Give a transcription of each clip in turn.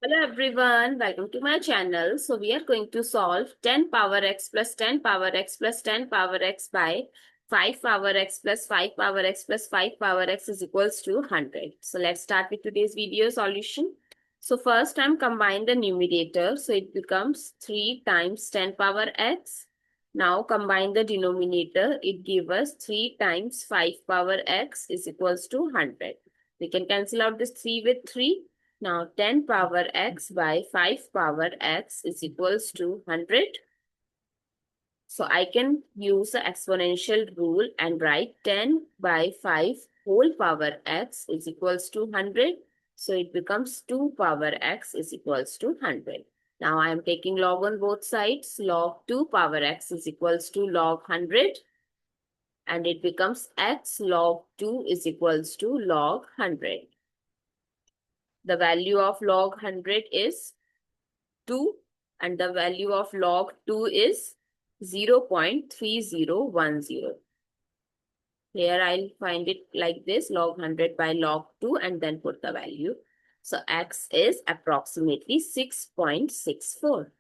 Hello everyone, welcome to my channel. So we are going to solve 10 power x plus 10 power x plus 10 power x by 5 power x plus 5 power x plus 5 power x is equals to 100. So let's start with today's video solution. So first time combine the numerator. So it becomes 3 times 10 power x. Now combine the denominator. It gives us 3 times 5 power x is equals to 100. We can cancel out this 3 with 3. Now 10 power x by 5 power x is equals to 100. So I can use the exponential rule and write 10 by 5 whole power x is equals to 100. So it becomes 2 power x is equals to 100. Now I am taking log on both sides. Log 2 power x is equals to log 100. And it becomes x log 2 is equals to log 100. The value of log 100 is 2 and the value of log 2 is 0.3010. Here I'll find it like this, log 100 by log 2 and then put the value. So x is approximately 6.64.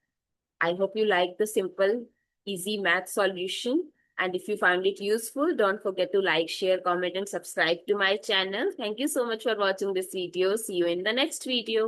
I hope you like the simple, easy math solution. And if you found it useful, don't forget to like, share, comment and subscribe to my channel. Thank you so much for watching this video. See you in the next video.